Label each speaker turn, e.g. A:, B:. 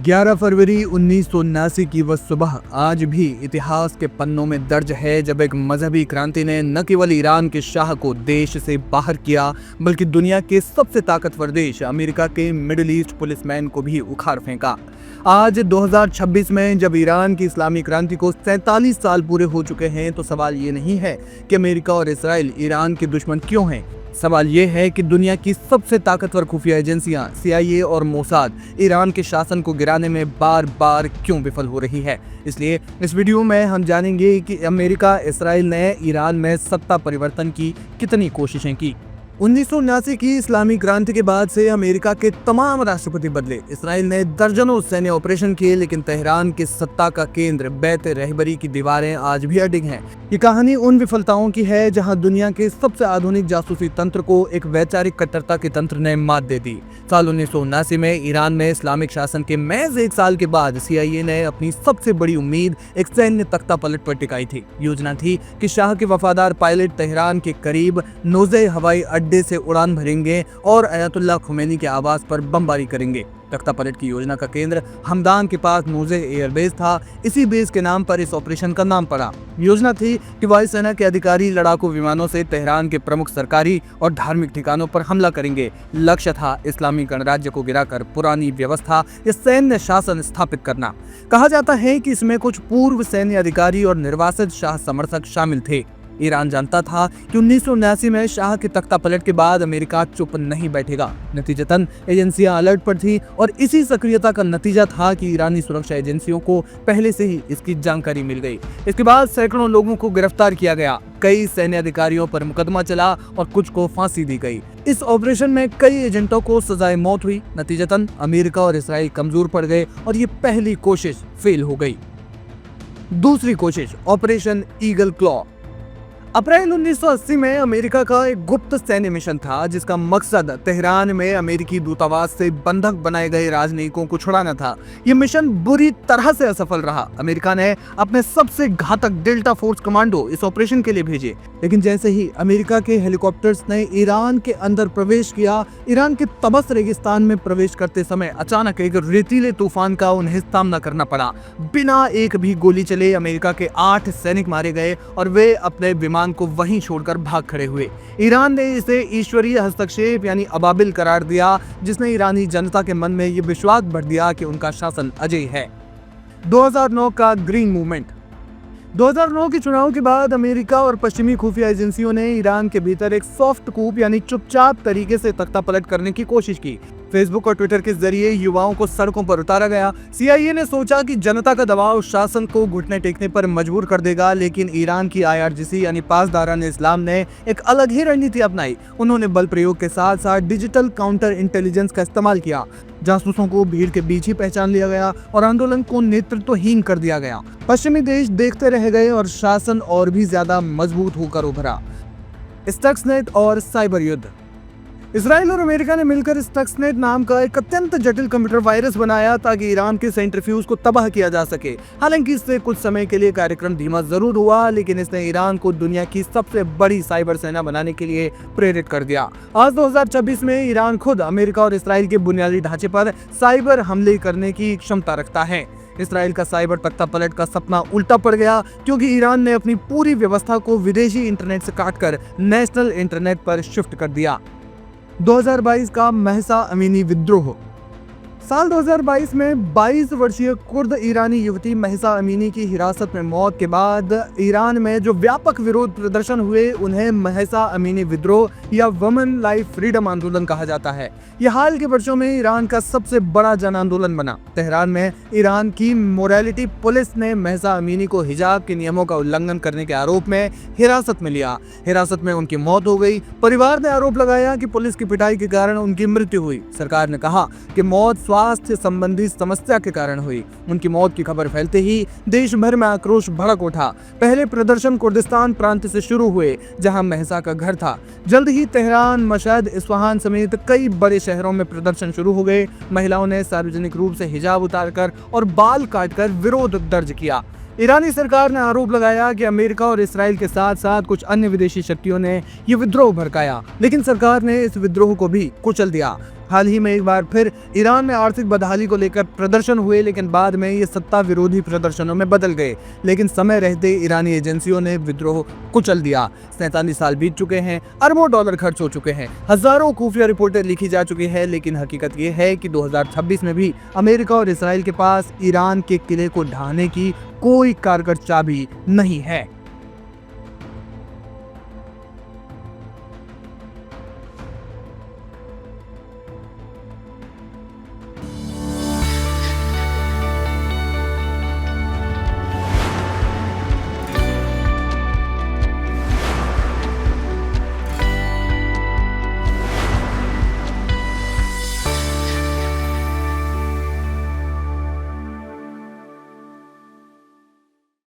A: 11 फरवरी 1979 की वह सुबह आज भी इतिहास के पन्नों में दर्ज है, जब एक मजहबी क्रांति ने न केवल ईरान के शाह को देश से बाहर किया, बल्कि दुनिया के सबसे ताकतवर देश अमेरिका के मिडिल ईस्ट पुलिसमैन को भी उखाड़ फेंका। आज 2026 में जब ईरान की इस्लामी क्रांति को 47 साल पूरे हो चुके हैं, तो सवाल ये नहीं है कि अमेरिका और इसराइल ईरान के दुश्मन क्यों हैं। सवाल ये है कि दुनिया की सबसे ताकतवर खुफिया एजेंसियां CIA और मोसाद ईरान के शासन को गिराने में बार बार क्यों विफल हो रही है। इसलिए इस वीडियो में हम जानेंगे कि अमेरिका इसराइल ने ईरान में सत्ता परिवर्तन की कितनी कोशिशें की। 1979 की इस्लामी क्रांति के बाद से अमेरिका के तमाम राष्ट्रपति बदले, इसराइल ने दर्जनों सैन्य ऑपरेशन किए, लेकिन तेहरान की सत्ता का केंद्र बैत रहबरी की दीवारें आज भी अडिग हैं। ये कहानी उन विफलताओं की है जहां दुनिया के सबसे आधुनिक जासूसी तंत्र को एक वैचारिक कट्टरता के तंत्र ने मात दे दी। साल 1979 में ईरान में इस्लामिक शासन के महज 1 साल के बाद CIA ने अपनी सबसे बड़ी उम्मीद एक सैन्य तख्ता पलट पर टिकाई थी। योजना थी कि शाह के वफादार पायलट तेहरान के करीब नोज़े हवाई अड्डे से उड़ान भरेंगे और अयतुल्लाह खुमैनी के आवास पर बमबारी करेंगे। तख्ता पलट की योजना का केंद्र हमदान के पास नोज़े एयरबेस था। इसी बेस के नाम पर इस ऑपरेशन का नाम पड़ा। योजना थी कि वायुसेना के अधिकारी लड़ाकू विमानों से तेहरान के प्रमुख सरकारी और धार्मिक ठिकानों पर हमला करेंगे। लक्ष्य था इस्लामी गणराज्य को गिराकर पुरानी व्यवस्था या सैन्य शासन स्थापित करना। कहा जाता है कि इसमें कुछ पूर्व सैन्य अधिकारी और निर्वासित शाह समर्थक शामिल थे। ईरान जानता था कि 1979 में शाह के तख्ता पलट के बाद अमेरिका चुप नहीं बैठेगा। नतीजतन एजेंसियां अलर्ट पर थी और इसी सक्रियता का नतीजा था कि ईरानी सुरक्षा एजेंसियों को पहले से ही इसकी जानकारी मिल गई। इसके बाद सैकड़ों लोगों को गिरफ्तार किया गया, कई सैन्य अधिकारियों पर मुकदमा चला और कुछ को फांसी दी गई। इस ऑपरेशन में कई एजेंटों को सजाए मौत हुई। नतीजतन अमेरिका और इसराइल कमजोर पड़ गए और ये पहली कोशिश फेल हो गई। दूसरी कोशिश ऑपरेशन ईगल क्लॉ। अप्रैल 1980 में अमेरिका का एक गुप्त सैन्य मिशन था, जिसका मकसद तेहरान में अमेरिकी दूतावास से बंधक बनाए गए राजनयिकों को छुड़ाना था। यह मिशन बुरी तरह से असफल रहा। अमेरिका ने अपने सबसे घातक डेल्टा फोर्स कमांडो इस ऑपरेशन के लिए भेजे, लेकिन जैसे ही अमेरिका के हेलीकॉप्टर्स ने ईरान के अंदर प्रवेश किया, ईरान के तबस रेगिस्तान में प्रवेश करते समय अचानक एक रेतीले तूफान का उन्हें सामना करना पड़ा। बिना एक भी गोली चले अमेरिका के 8 सैनिक मारे गए और वे अपने विमान को वहीं छोड़कर भाग खड़े हुए। ईरान ने इसे ईश्वरीय हस्तक्षेप यानी अबाबिल करार दिया, जिसने ईरानी जनता के मन में यह विश्वास भर दिया कि उनका शासन अजय है। 2009 का ग्रीन मूवमेंट। 2009 के चुनाव के बाद अमेरिका और पश्चिमी खुफिया एजेंसियों ने ईरान के भीतर एक सॉफ्ट कूप यानी चुपचाप तरीके से तख्ता पलट करने की कोशिश की। फेसबुक और ट्विटर के जरिए युवाओं को सड़कों पर उतारा गया। CIA ने सोचा कि जनता का दबाव शासन को घुटने टेकने पर मजबूर कर देगा, लेकिन ईरान की IRGC यानी पासदारान इस्लाम ने एक अलग ही रणनीति अपनाई। उन्होंने बल प्रयोग के साथ साथ डिजिटल काउंटर इंटेलिजेंस का इस्तेमाल किया। जासूसों को भीड़ के बीच ही पहचान लिया गया और आंदोलन को नेतृत्वहीन कर दिया गया। पश्चिमी देश देखते रह गए और शासन और भी ज्यादा मजबूत होकर उभरा। स्टक्सनेट और साइबर युद्ध। इसराइल और अमेरिका ने मिलकर स्टक्सनेट नाम का एक अत्यंत जटिल कंप्यूटर वायरस बनाया ताकि ईरान के सेंट्रीफ्यूज को तबाह किया जा सके। हालांकि इससे कुछ समय के लिए कार्यक्रम धीमा जरूर हुआ, लेकिन इसने ईरान को दुनिया की सबसे बड़ी साइबर सेना बनाने के लिए प्रेरित कर दिया। आज 2026 में ईरान खुद अमेरिका और इसराइल के बुनियादी ढांचे पर साइबर हमले करने की क्षमता रखता है। इसराइल का साइबर तख्ता पलट का सपना उल्टा पड़ गया, क्योंकि ईरान ने अपनी पूरी व्यवस्था को विदेशी इंटरनेट से काटकर नेशनल इंटरनेट पर शिफ्ट कर दिया। 2022 का महसा अमीनी विद्रोह। साल 2022 में 22 वर्षीय कुर्द ईरानी युवती महसा अमीनी की हिरासत में मौत के बाद ईरान में जो व्यापक विरोध प्रदर्शन हुए, उन्हें महसा अमीनी विद्रोह या वुमेन लाइफ फ्रीडम आंदोलन कहा जाता है। यह हाल के वर्षों में ईरान का सबसे बड़ा जन आंदोलन बना। तेहरान में ईरान की मोरालिटी पुलिस ने महसा अमीनी को हिजाब के नियमों का उल्लंघन करने के आरोप में हिरासत में लिया। हिरासत में उनकी मौत हो गई। परिवार ने आरोप लगाया कि पुलिस की पिटाई के कारण उनकी मृत्यु हुई। सरकार ने कहा कि मौत स्वास्थ्य संबंधी समस्या के कारण हुई। उनकी मौत की खबर फैलते ही देश भर में आक्रोश भड़क उठा। पहले प्रदर्शन कुर्दिस्तान प्रांत से शुरू हुए, जहां महसा का घर था। जल्द ही तेहरान, मशहद, इस्फहान समेत कई बड़े शहरों में प्रदर्शन शुरू हो गए। महिलाओं ने सार्वजनिक रूप से हिजाब उतारकर और बाल काटकर विरोध दर्ज किया। ईरानी सरकार ने आरोप लगाया कि अमेरिका और इसराइल के साथ साथ कुछ अन्य विदेशी शक्तियों ने ये विद्रोह भड़काया, लेकिन सरकार ने इस विद्रोह को भी कुचल दिया। हाल ही में एक बार फिर ईरान में आर्थिक बदहाली को लेकर प्रदर्शन हुए, लेकिन बाद में ये सत्ता विरोधी प्रदर्शनों में बदल गए। लेकिन समय रहते ईरानी एजेंसियों ने विद्रोह कुचल दिया। 47 साल बीत चुके हैं, अरबों डॉलर खर्च हो चुके हैं, हजारों खुफिया रिपोर्टें लिखी जा चुकी है, लेकिन हकीकत ये है कि 2026 में भी अमेरिका और इसराइल के पास ईरान के किले को ढहाने की कोई कारगर चाबी नहीं है।